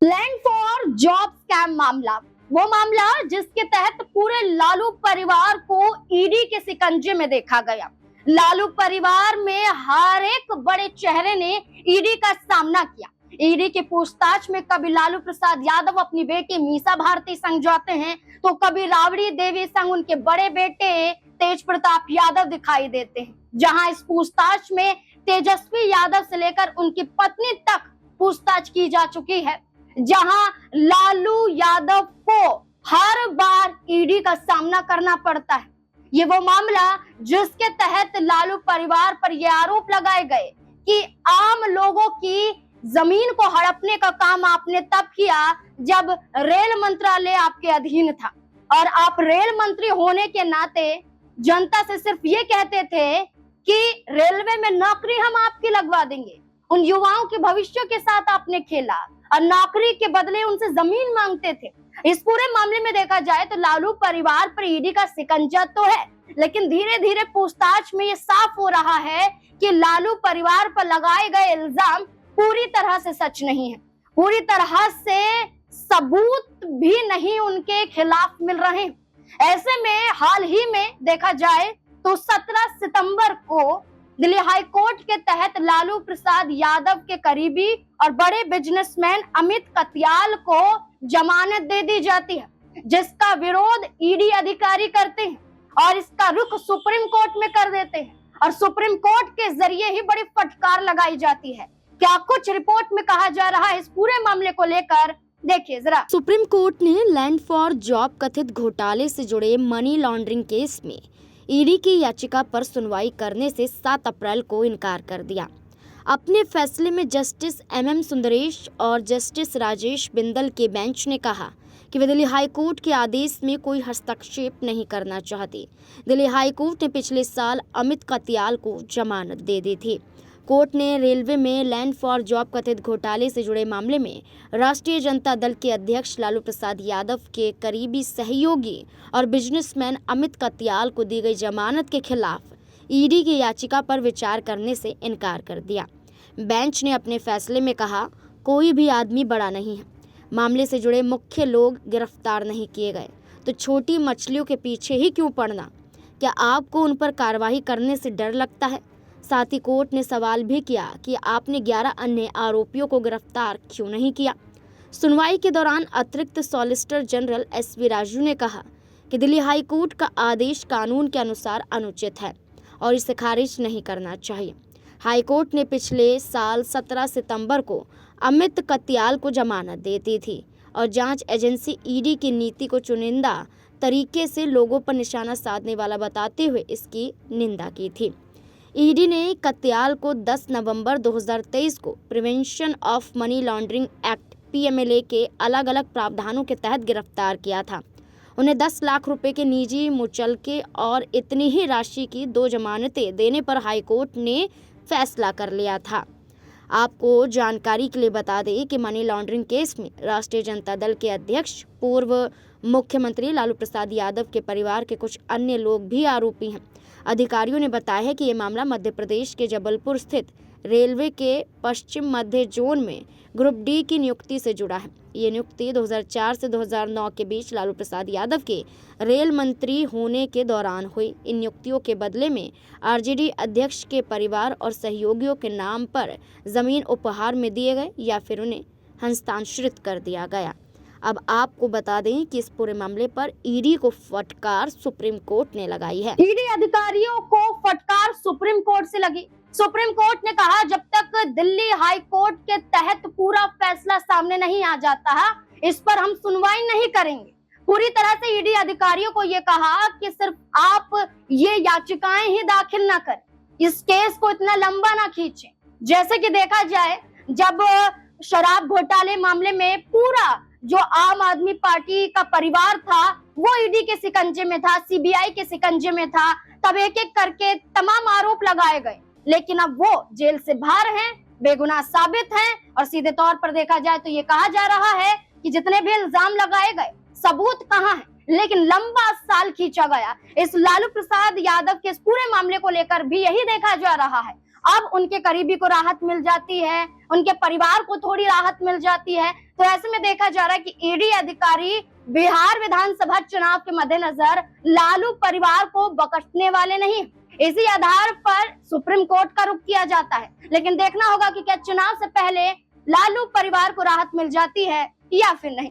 Land for job scam मामला, वो मामला जिसके तहत पूरे लालू परिवार को ईडी के शिकंजे में देखा गया। लालू परिवार में हर एक बड़े चेहरे ने ईडी का सामना किया। ईडी की पूछताछ में कभी लालू प्रसाद यादव अपनी बेटी मीसा भारती संग जाते हैं, तो कभी राबड़ी देवी संग उनके बड़े बेटे तेज प्रताप यादव दिखाई देते हैं। जहां इस पूछताछ में तेजस्वी यादव से लेकर उनकी पत्नी तक पूछताछ की जा चुकी है, जहां लालू यादव को हर बार ईडी का सामना करना पड़ता है। ये वो मामला जिसके तहत लालू परिवार पर यह आरोप लगाए गए कि आम लोगों की जमीन को हड़पने का काम आपने तब किया जब रेल मंत्रालय आपके अधीन था, और आप रेल मंत्री होने के नाते जनता से सिर्फ ये कहते थे कि रेलवे में नौकरी हम आपकी लगवा देंगे। उन युवाओं के भविष्य के साथ आपने खेला और नौकरी के बदले उनसे जमीन मांगते थे। इस पूरे मामले में देखा जाए तो लालू परिवार पर ईडी का शिकंजा तो है, लेकिन धीरे धीरे पूछताछ में ये साफ हो रहा है कि लालू परिवार पर लगाए गए इल्जाम पूरी तरह से सच नहीं है। पूरी तरह से सबूत भी नहीं उनके खिलाफ मिल रहे हैं। ऐसे में हाल ही में देखा जाए तो 17 सितंबर को दिल्ली हाई कोर्ट के तहत लालू प्रसाद यादव के करीबी और बड़े बिजनेसमैन अमित कतियाल को जमानत दे दी जाती है, जिसका विरोध ईडी अधिकारी करते हैं और इसका रुख सुप्रीम कोर्ट में कर देते हैं, और सुप्रीम कोर्ट के जरिए ही बड़ी फटकार लगाई जाती है। क्या कुछ रिपोर्ट में कहा जा रहा है इस पूरे मामले को लेकर, देखिए जरा। सुप्रीम कोर्ट ने लैंड फॉर जॉब कथित घोटाले से जुड़े मनी लॉन्ड्रिंग केस में ईडी की याचिका पर सुनवाई करने से 7 अप्रैल को इनकार कर दिया। अपने फैसले में जस्टिस MM सुंदरेश और जस्टिस राजेश बिंदल के बेंच ने कहा कि वे दिल्ली हाई कोर्ट के आदेश में कोई हस्तक्षेप नहीं करना चाहती। दिल्ली हाई कोर्ट ने पिछले साल अमित कतियाल को जमानत दे दी थी। कोर्ट ने रेलवे में लैंड फॉर जॉब कथित घोटाले से जुड़े मामले में राष्ट्रीय जनता दल के अध्यक्ष लालू प्रसाद यादव के करीबी सहयोगी और बिजनेसमैन अमित कतियाल को दी गई जमानत के खिलाफ ईडी की याचिका पर विचार करने से इनकार कर दिया। बेंच ने अपने फैसले में कहा, कोई भी आदमी बड़ा नहीं है, मामले से जुड़े मुख्य लोग गिरफ्तार नहीं किए गए, तो छोटी मछलियों के पीछे ही क्यों पड़ना? क्या आपको उन पर कार्रवाई करने से डर लगता है? साथ ही कोर्ट ने सवाल भी किया कि आपने 11 अन्य आरोपियों को गिरफ्तार क्यों नहीं किया। सुनवाई के दौरान अतिरिक्त सॉलिसिटर जनरल SV राजू ने कहा कि दिल्ली हाई कोर्ट का आदेश कानून के अनुसार अनुचित है और इसे खारिज नहीं करना चाहिए। हाई कोर्ट ने पिछले साल 17 सितंबर को अमित कतियाल को जमानत देती थी और जांच एजेंसी ईडी की नीति को चुनिंदा तरीके से लोगों पर निशाना साधने वाला बताते हुए इसकी निंदा की थी। ईडी ने कतियाल को 10 नवंबर 2023 को prevention of money laundering act PMLA के अलग अलग प्रावधानों के तहत गिरफ्तार किया था। उन्हें 10 लाख रुपए के निजी मुचलके और इतनी ही राशि की 2 जमानतें देने पर हाईकोर्ट ने फैसला कर लिया था। आपको जानकारी के लिए बता दें कि मनी लॉन्ड्रिंग केस में राष्ट्रीय जनता दल के अध्यक्ष पूर्व मुख्यमंत्री लालू प्रसाद यादव के परिवार के कुछ अन्य लोग भी आरोपी हैं। अधिकारियों ने बताया है कि ये मामला मध्य प्रदेश के जबलपुर स्थित रेलवे के पश्चिम मध्य जोन में ग्रुप D की नियुक्ति से जुड़ा है। ये नियुक्ति 2004 से 2009 के बीच लालू प्रसाद यादव के रेल मंत्री होने के दौरान हुई। इन नियुक्तियों के बदले में RJD अध्यक्ष के परिवार और सहयोगियों के नाम पर जमीन उपहार में दिए गए या फिर उन्हें हस्तांतरित कर दिया गया। अब आपको बता दें कि इस पूरे मामले पर ईडी को फटकार सुप्रीम कोर्ट ने लगाई है। ईडी अधिकारियों को फटकार सुप्रीम कोर्ट से लगी। सुप्रीम कोर्ट ने कहा, जब तक दिल्ली हाई कोर्ट के तहत पूरा फैसला सामने नहीं आ जाता है, इस पर हम सुनवाई नहीं करेंगे। पूरी तरह से ईडी अधिकारियों को ये कहा कि सिर्फ आप ये याचिकाएं ही दाखिल ना करें, इस केस को इतना लंबा ना खींचें। जैसे कि देखा जाए, जब शराब घोटाले मामले में पूरा जो आम आदमी पार्टी का परिवार था वो ईडी के शिकंजे में था, CBI के शिकंजे में था, तब एक एक करके तमाम आरोप लगाए गए, लेकिन अब वो जेल से बाहर हैं, बेगुनाह साबित हैं, और सीधे तौर पर देखा जाए तो ये कहा जा रहा है कि जितने भी इल्जाम लगाए गए सबूत कहाँ है, लेकिन लंबा साल खींचा गया। इस लालू प्रसाद यादव के इस पूरे मामले को लेकर भी यही देखा जा रहा है। अब उनके करीबी को राहत मिल जाती है, उनके परिवार को थोड़ी राहत मिल जाती है। तो ऐसे में देखा जा रहा है कि ईडी अधिकारी बिहार विधानसभा चुनाव के मद्देनजर लालू परिवार को बख्शने वाले नहीं। इसी आधार पर सुप्रीम कोर्ट का रुख किया जाता है, लेकिन देखना होगा कि क्या चुनाव से पहले लालू परिवार को राहत मिल जाती है या फिर नहीं।